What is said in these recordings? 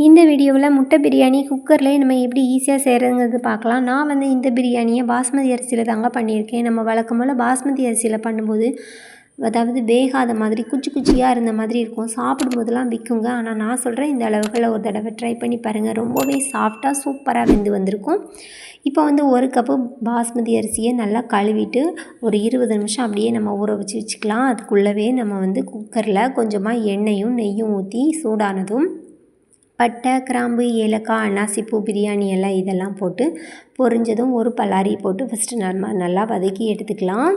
இந்த வீடியோவில் முட்டை பிரியாணி குக்கர்லேயே நம்ம எப்படி ஈஸியாக செய்கிறதுங்கிறது பார்க்கலாம். நான் வந்து இந்த பிரியாணியை பாஸ்மதி அரிசியில் தாங்க பண்ணியிருக்கேன். நம்ம வழக்கம் போல் பாஸ்மதி அரிசியில் பண்ணும்போது அதாவது வேகாத மாதிரி குச்சி குச்சியாக இருந்த மாதிரி இருக்கும். சாப்பிடும்போதெல்லாம் விற்குங்க. ஆனால் நான் சொல்கிறேன், இந்த அளவுகளில் ஒரு தடவை ட்ரை பண்ணி பாருங்கள். ரொம்பவே சாஃப்டாக சூப்பராக வெந்து வந்திருக்கும். இப்போ வந்து 1 கப்பு பாஸ்மதி அரிசியை நல்லா கழுவிட்டு ஒரு 20 நிமிஷம் அப்படியே நம்ம ஊற வச்சுக்கலாம். அதுக்குள்ளவே நம்ம வந்து குக்கரில் கொஞ்சமாக எண்ணெயும் நெய்யும் ஊற்றி சூடானதும் பட்டை, கிராம்பு, ஏலக்காய், அன்னாசிப்பூ, பிரியாணி இலை இதெல்லாம் போட்டு பொரிஞ்சதும் ஒரு பல்லாரி போட்டு ஃபஸ்ட்டு நம்ம நல்லா வதக்கி எடுத்துக்கலாம்.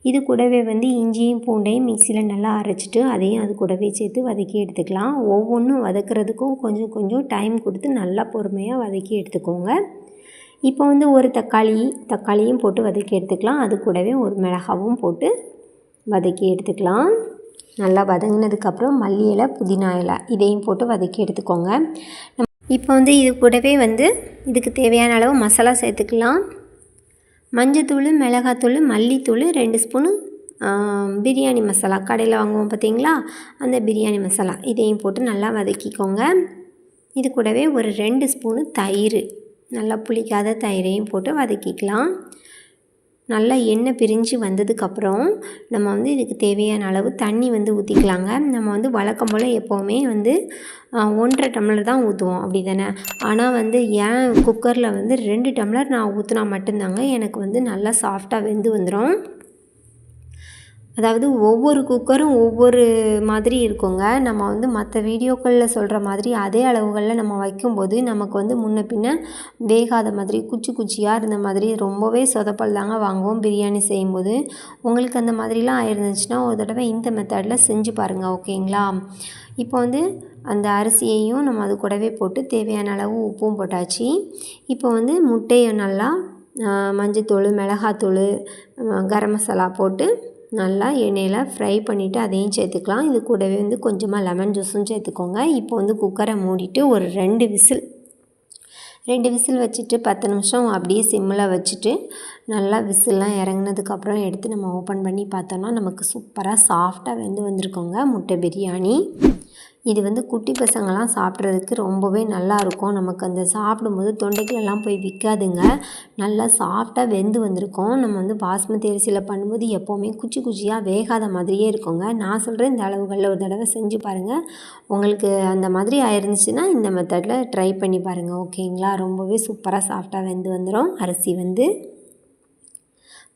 இது கூடவே வந்து இஞ்சியும் பூண்டையும் மிக்சியில் நல்லா அரைச்சிட்டு அதையும் அது கூடவே சேர்த்து வதக்கி எடுத்துக்கலாம். ஒவ்வொன்றும் வதக்கிறதுக்கும் கொஞ்சம் கொஞ்சம் டைம் கொடுத்து நல்லா பொறுமையாக வதக்கி எடுத்துக்கோங்க. இப்போ வந்து ஒரு தக்காளியும் போட்டு வதக்கி எடுத்துக்கலாம். அது கூடவே ஒரு மிளகாவும் போட்டு வதக்கி எடுத்துக்கலாம். நல்லா வதங்கினதுக்கப்புறம் மல்லி இலை, புதினா இலை இதையும் போட்டு வதக்கி எடுத்துக்கோங்க. இப்போ வந்து இது கூடவே வந்து இதுக்கு தேவையான அளவு மசாலா சேர்த்துக்கலாம். மஞ்சத்தூள், மிளகாத்தூள், மல்லித்தூள், 2 ஸ்பூனு பிரியாணி மசாலா கடையில் வாங்குவோம் பார்த்தீங்களா, அந்த பிரியாணி மசாலா இதையும் போட்டு நல்லா வதக்கிக்கோங்க. இது கூடவே ஒரு 2 ஸ்பூனு தயிர், நல்லா புளிக்காத தயிரையும் போட்டு வதக்கிக்கலாம். நல்லா எண்ணெய் பிரிஞ்சு வந்ததுக்கப்புறம் நம்ம வந்து இதுக்கு தேவையான அளவு தண்ணி வந்து ஊற்றிக்கலாங்க. நம்ம வந்து வழக்கம் போல் எப்போவுமே வந்து 1.5 டம்ளர் தான் ஊற்றுவோம், அப்படி தானே? ஆனால் வந்து ஏன் குக்கரில் வந்து 2 டம்ளர் நான் ஊற்றினா மட்டும்தாங்க எனக்கு வந்து நல்லா சாஃப்டாக வெந்து வந்துடும். அதாவது ஒவ்வொரு குக்கரும் ஒவ்வொரு மாதிரி இருக்குங்க. நம்ம வந்து மற்ற வீடியோக்களில் சொல்கிற மாதிரி அதே அளவுகளில் நம்ம வைக்கும்போது நமக்கு வந்து முன்ன பின்ன வேகாத மாதிரி குச்சி குச்சியாக இருந்த மாதிரி ரொம்பவே சொதப்பல் தாங்க வாங்குவோம் பிரியாணி செய்யும்போது. உங்களுக்கு அந்த மாதிரிலாம் ஆயிருந்துச்சுன்னா ஒரு தடவை இந்த மெத்தடில் செஞ்சு பாருங்கள், ஓகேங்களா? இப்போ வந்து அந்த அரிசியையும் நம்ம அது கூடவே போட்டு தேவையான அளவு உப்பும் போட்டாச்சு. இப்போ வந்து முட்டையை நல்லா மஞ்சத்தூள், மிளகாத்தூள், கரம் மசாலா போட்டு நல்லா எண்ணெயில் ஃப்ரை பண்ணிவிட்டு அதையும் சேர்த்துக்கலாம். இது கூடவே வந்து கொஞ்சமாக லெமன் ஜூஸும் சேர்த்துக்கோங்க. இப்போ வந்து குக்கரை மூடிட்டு ஒரு 2 விசில் வச்சுட்டு 10 நிமிஷம் அப்படியே சிம்மில் வச்சுட்டு நல்லா விசில்லாம் இறங்கினதுக்கப்புறம் எடுத்து நம்ம ஓப்பன் பண்ணி பார்த்தோன்னா நமக்கு சூப்பராக சாஃப்டாக வெந்து வந்திருக்கோங்க முட்டை பிரியாணி. இது வந்து குட்டி பசங்கள்லாம் சாப்பிட்றதுக்கு ரொம்பவே நல்லாயிருக்கும். நமக்கு அந்த சாப்பிடும்போது தொண்டைக்குள்ளெல்லாம் போய் விற்காதுங்க. நல்லா சாஃப்டாக வெந்து வந்திருக்கோம். நம்ம வந்து பாஸ்மதி அரிசியில் பண்ணும்போது எப்போவுமே குச்சி குச்சியாக வேகாத மாதிரியே இருக்குங்க. நான் சொல்கிறேன், இந்த அளவுகளில் ஒரு தடவை செஞ்சு பாருங்கள். உங்களுக்கு அந்த மாதிரி ஆயிருந்துச்சுன்னா இந்த மெத்தடில் ட்ரை பண்ணி பாருங்கள், ஓகேங்களா? ரொம்பவே சூப்பராக சாஃப்டாக வெந்து வந்துடும். அரிசி வந்து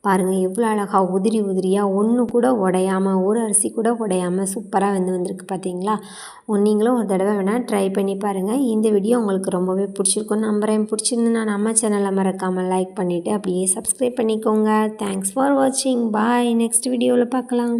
பாருங்கள் எவ்வளோ அழகாக உதிரி உதிரியாக ஒன்று கூட உடையாமல், ஒரு அரிசி கூட உடையாமல் சூப்பராக வெந்து வந்திருக்கு பார்த்தீங்களா? நீங்களும் ஒரு தடவை வேணால் ட்ரை பண்ணி பாருங்கள். இந்த வீடியோ உங்களுக்கு ரொம்பவே பிடிச்சிருக்குன்னு நம்புகிறேன். பிடிச்சிருந்துன்னா நம்ம சேனலை மறக்காமல் லைக் பண்ணிவிட்டு அப்படியே சப்ஸ்கிரைப் பண்ணிக்கோங்க. தேங்க்ஸ் ஃபார் வாட்சிங். பாய். நெக்ஸ்ட் வீடியோவில் பார்க்கலாம்.